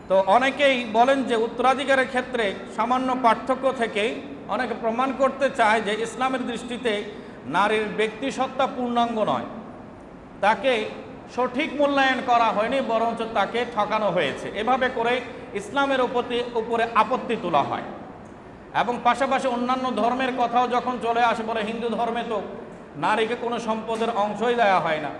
তো অনেকেই বলেন যে উত্তরাধিকারের ক্ষেত্রে সামান্য পার্থক্য থেকেই অনেকে প্রমাণ করতে চায় যে ইসলামের দৃষ্টিতে নারীর ব্যক্তিসত্তা পূর্ণাঙ্গ নয়, তাকে সঠিক মূল্যায়ন করা হয়নি, বরঞ্চ তাকে ঠকানো হয়েছে। এভাবে করে ইসলামের উপরে আপত্তি তোলা হয়। এবং পাশাপাশি অন্যান্য ধর্মের কথাও যখন চলে আসে, বলে হিন্দু ধর্মে তো নারীকে কোনো সম্পদের অংশই দেওয়া হয় না,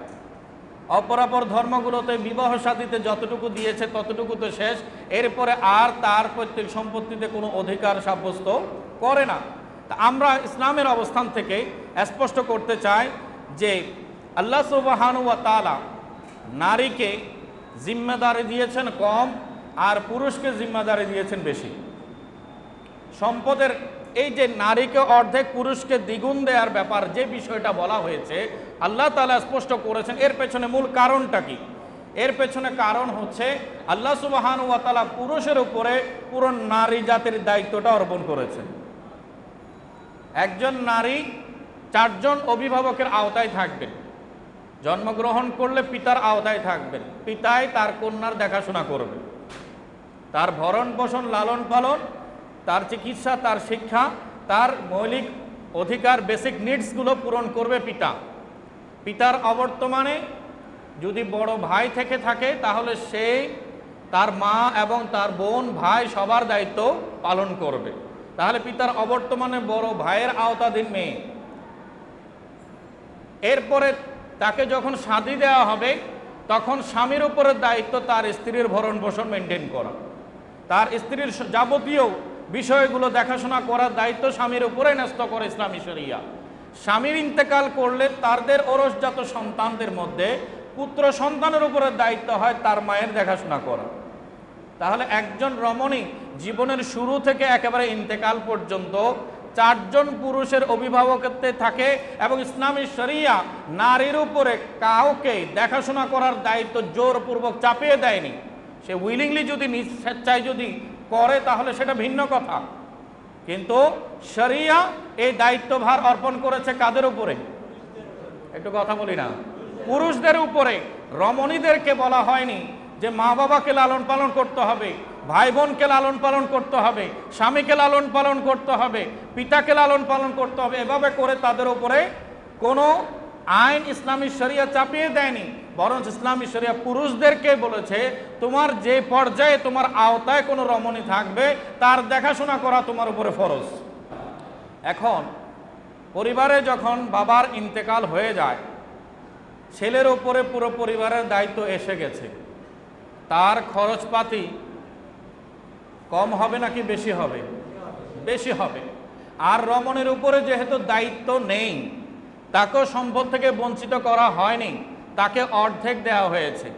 অপরাপর ধর্মগুলোতে বিবাহ শাদীতে যতটুকু দিয়েছে ততটুকু তো শেষ, এরপরে আর তার প্রত্যেক সম্পত্তিতে কোনো অধিকার সাব্যস্ত করে না। তা আমরা ইসলামের অবস্থান থেকে স্পষ্ট করতে চাই যে আল্লাহ সুবহানাহু ওয়া তাআলা নারীকে জিম্মেদারি দিয়েছেন কম, আর পুরুষকে জিম্মেদারি দিয়েছেন বেশি। সম্পদের এই যে নারীকে অর্ধেক পুরুষকে দ্বিগুণ দেওয়ার ব্যাপার যে বিষয়টা বলা হয়েছে, আল্লাহ তাআলা স্পষ্ট করেছেন। এর পেছনে মূল কারণটা কি? এর পেছনে কারণ হচ্ছে আল্লাহ সুবহানাহু ওয়া তাআলা পুরুষের উপরে পুরো নারী জাতির দায়িত্বটা অর্পণ করেছেন। একজন নারী 4 জন অভিভাবকের আওতায় থাকবেন। জন্মগ্রহণ করলে পিতার আওতায় থাকবেন, পিতাই তার কন্যার দেখাশোনা করবে, তার ভরণ পোষণ, লালন পালন, তার চিকিৎসা, তার শিক্ষা, তার মৌলিক অধিকার, বেসিক নিডসগুলো পূরণ করবে পিতা। পিতার অবর্তমানে যদি বড় ভাই থেকে থাকে তাহলে সে তার মা এবং তার বোন, ভাই সবার দায়িত্ব পালন করবে। তাহলে পিতার অবর্তমানে বড় ভাইয়ের আওতাধীন মেয়ে। এরপরে তাকে যখন শাদী দেওয়া হবে তখন স্বামীর উপরে দায়িত্ব তার স্ত্রীর ভরণ পোষণ মেনটেন করা, তার স্ত্রীর যাবতীয় বিষয়গুলো দেখাশোনা করার দায়িত্ব স্বামীর উপরে ন্যস্ত করে ইসলামী শরিয়া। স্বামীর ইন্তেকাল করলে তাদের ওরসজাত সন্তানদের মধ্যে পুত্র সন্তানের উপরে দায়িত্ব হয় তার মায়ের দেখাশোনা করা। তাহলে একজন রমণী জীবনের শুরু থেকে একেবারে ইন্তেকাল পর্যন্ত 4 জন পুরুষের অভিভাবকত্বে থাকে, এবং ইসলামী শরিয়া নারীর উপরে কাউকে দেখাশোনা করার দায়িত্ব জোরপূর্বক চাপিয়ে দেয়নি। সে উইলিংলি যদি স্বেচ্ছায় যদি করে তাহলে সেটা ভিন্ন কথা, কিন্তু শরিয়া এই দায়িত্বভার অর্পণ করেছে কাদের উপরে? একটু কথা বলি না, পুরুষদের উপরে। রমণীদেরকে বলা হয়নি যে মা বাবাকে লালন পালন করতে হবে, ভাই বোনকে লালন পালন করতে হবে, স্বামীকে লালন পালন করতে হবে, পিতাকে লালন পালন করতে হবে। এভাবে করে তাদের উপরে কোনো আইন ইসলামী শরিয়া চাপিয়ে দেয়নি, বরং ইসলামী শরিয়া পুরুষদেরকে বলেছে তোমার যে পর্যায়ে তোমার আওতায় কোনো রমণী থাকবে তার দেখাশোনা করা তোমার উপরে ফরজ। এখন পরিবারে যখন বাবার ইন্তেকাল হয়ে যায়, ছেলের উপরে পুরো পরিবারের দায়িত্ব এসে গেছে। তার খরচপাতি কম হবে নাকি বেশি হবে? বেশি হবে। আর রমণীর উপরে যেহেতু দায়িত্ব নেই, তাকেও সম্পদ থেকে বঞ্চিত করা হয়নি, তাকে অর্ধেক দেওয়া হয়েছে।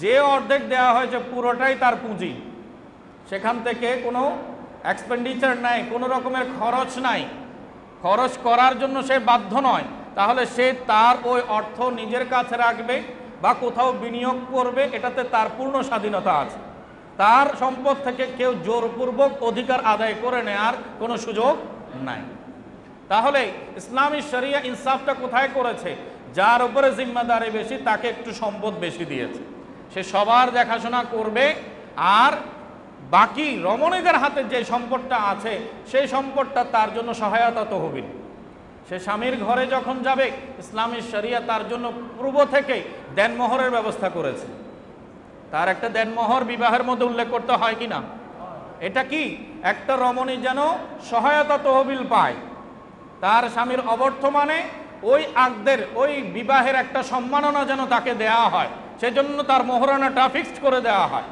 যে অর্ধেক দেওয়া হয়েছে পুরোটাই তার পুঁজি, সেখান থেকে কোনো এক্সপেন্ডিচার নাই, কোনো রকমের খরচ নাই, খরচ করার জন্য সে বাধ্য নয়। তাহলে সে তার ওই অর্থ নিজের কাছে রাখবে বা কোথাও বিনিয়োগ করবে, এটাতে তার পূর্ণ স্বাধীনতা আছে। তার সম্পদ থেকে কেউ জোরপূর্বক অধিকার আদায় করে নেওয়ার কোনো সুযোগ নাই। তাহলে ইসলামী শরিয়া ইনসাফটা কোথায় করেছে? যার উপরে জিম্মাদারি বেশি তাকে একটু সম্পদ বেশি দিয়েছে, সে সবার দেখাশোনা করবে, আর বাকি রমণীদের হাতে যে সম্পদটা আছে সেই সম্পদটা তার জন্য সহায়তা তহবিল। সে স্বামীর ঘরে যখন যাবে ইসলামী শরিয়া তার জন্য পূর্ব থেকেই দেনমোহরের ব্যবস্থা করেছে। তার একটা দেনমোহর বিবাহের মধ্যে উল্লেখ করতে হয় কি না? এটা কি একটা রমণী যেন সহায়তা তহবিল পায়, তার স্বামীর অবর্তমানে ওই আগদের ওই বিবাহের একটা সম্মাননা যেন তাকে দেয়া হয়, সেজন্য তার মোহরানাটা ফিক্সড করে দেওয়া হয়,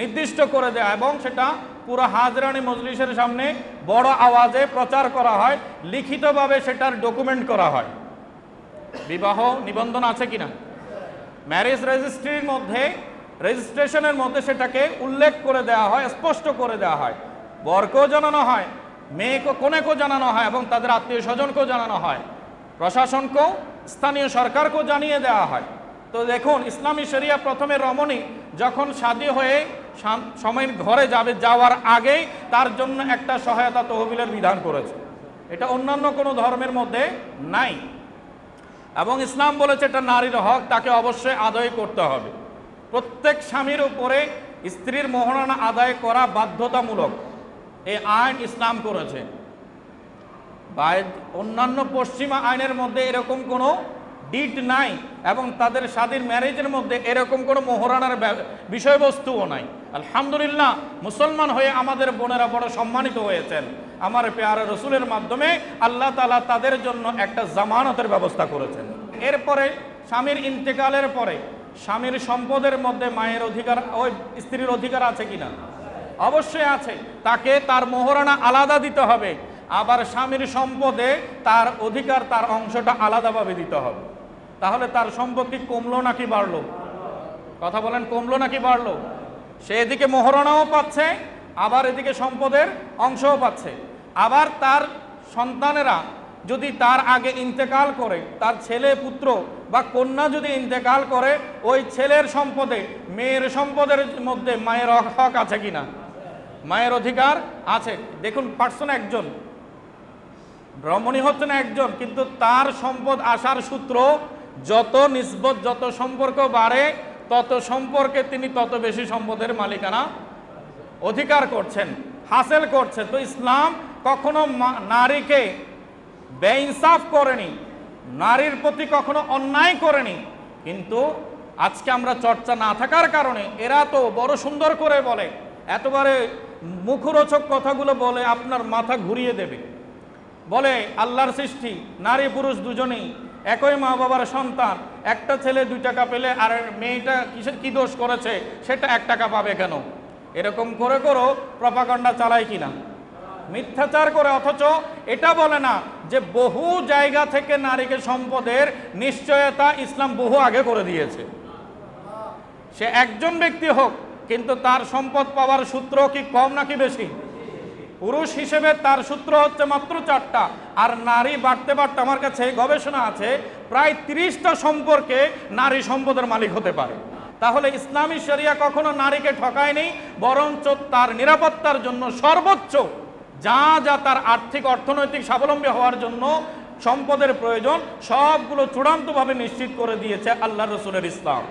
নির্দিষ্ট করে দেওয়া, এবং সেটা পুরো হাজরানি মজলিসের সামনে বড় আওয়াজে প্রচার করা হয়, লিখিতভাবে সেটার ডকুমেন্ট করা হয়। বিবাহ নিবন্ধন আছে কিনা, ম্যারেজ রেজিস্ট্রির মধ্যে, রেজিস্ট্রেশনের মধ্যে সেটাকে উল্লেখ করে দেওয়া হয়, স্পষ্ট করে দেওয়া হয়। বরকেও জানানো হয়, মেয়েকে কনেকেও জানানো হয়, এবং তাদের আত্মীয় স্বজনকেও জানানো হয়, প্রশাসনকেও, স্থানীয় সরকারকেও জানিয়ে দেওয়া হয়। তো দেখুন, ইসলামী শরিয়া প্রথমে রমণী যখন শাদী হয়ে স্বামীর ঘরে যাবে, যাওয়ার আগেই তার জন্য একটা সহায়তা তহবিলের বিধান করেছে। এটা অন্যান্য কোনো ধর্মের মধ্যে নাই, এবং ইসলাম বলেছে এটা নারীর হক, তাকে অবশ্যই আদায় করতে হবে। প্রত্যেক স্বামীর উপরে স্ত্রীর মোহরানা আদায় করা বাধ্যতামূলক, এই আইন ইসলাম করেছে। বা অন্যান্য পশ্চিমা আইনের মধ্যে এরকম কোনো ডিট নাই, এবং তাদের স্বাধীন ম্যারেজের মধ্যে এরকম কোনো মোহরানার বিষয়বস্তুও নাই। আলহামদুলিল্লাহ, মুসলমান হয়ে আমাদের বোনেরা বড় সম্মানিত হয়েছেন। আমার পেয়ারা রসুলের মাধ্যমে আল্লাহ তাআলা তাদের জন্য একটা জামানতের ব্যবস্থা করেছেন। এরপরে স্বামীর ইন্তেকালের পরে স্বামীর সম্পদের মধ্যে মায়ের অধিকার, ওই স্ত্রীর অধিকার আছে কিনা? অবশ্যই আছে। তাকে তার মোহরানা আলাদা দিতে হবে, আবার স্বামীর সম্পদে তার অধিকার, তার অংশটা আলাদাভাবে দিতে হবে। তাহলে তার সম্পদ কি কমলো নাকি বাড়লো? কথা বলেন, কমলো নাকি বাড়লো? সে এদিকে মোহরানাও পাচ্ছে, আবার এদিকে সম্পদের অংশও পাচ্ছে। আবার তার সন্তানেরা যদি তার আগে ইন্তেকাল করে, তার ছেলে পুত্র বা কন্যা যদি ইন্তেকাল করে, ওই ছেলের সম্পদে মেয়ের সম্পদের মধ্যে মায়ের হক আছে কিনা? মায়ের অধিকার আছে। দেখুন, পার্সন একজন, রমণী হচ্ছেন একজন, কিন্তু তার সম্পদ আসার সূত্র যত নিসবত, যত সম্পর্ক বাড়ে, তত সম্পর্কে তিনি তত বেশি সম্পদের মালিকানা অধিকার করছেন, হাসিল করছেন। তো ইসলাম কখনো নারীকে বেইনসাফ করেনি, নারীর প্রতি কখনো অন্যায় করেনি। কিন্তু আজকে আমরা চর্চা না থাকার কারণে এরা তো বড় সুন্দর করে বলে, এতবারে মুখরোচক কথাগুলো বলে আপনার মাথা ঘুরিয়ে দেবে। বলে আল্লাহর সৃষ্টি নারী পুরুষ দুজনেই একই মা বাবার সন্তান, একটা ছেলে 2 টাকা পেলে আর মেয়েটা কি দোষ করেছে সেটা 1 টাকা পাবে কেন? এরকম করে প্রপাগান্ডা চালায় কিনা, মিথ্যাচার করে। অথচ এটা বলে না যে বহু জায়গা থেকে নারীকে সম্পদের নিশ্চয়তা ইসলাম বহু আগে করে দিয়েছে। সে একজন ব্যক্তি হোক, কিন্তু তার সম্পদ পাওয়ার সূত্র কি কম নাকি বেশি? পুরুষ হিসেবে তার সূত্র হচ্ছে মাত্র 4টা, আর নারী বাড়তে বাড়তে আমার কাছে গবেষণা আছে প্রায় 30টা সম্পর্কে নারী সম্পদের মালিক হতে পারে। তাহলে ইসলামী শরিয়া কখনো নারীকে ঠকায়নি, বরঞ্চ তার নিরাপত্তার জন্য সর্বোচ্চ যা যা তার আর্থিক অর্থনৈতিক স্বাবলম্বী হওয়ার জন্য সম্পদের প্রয়োজন সবগুলো চূড়ান্তভাবে নিশ্চিত করে দিয়েছে আল্লাহ রসুলের ইসলাম।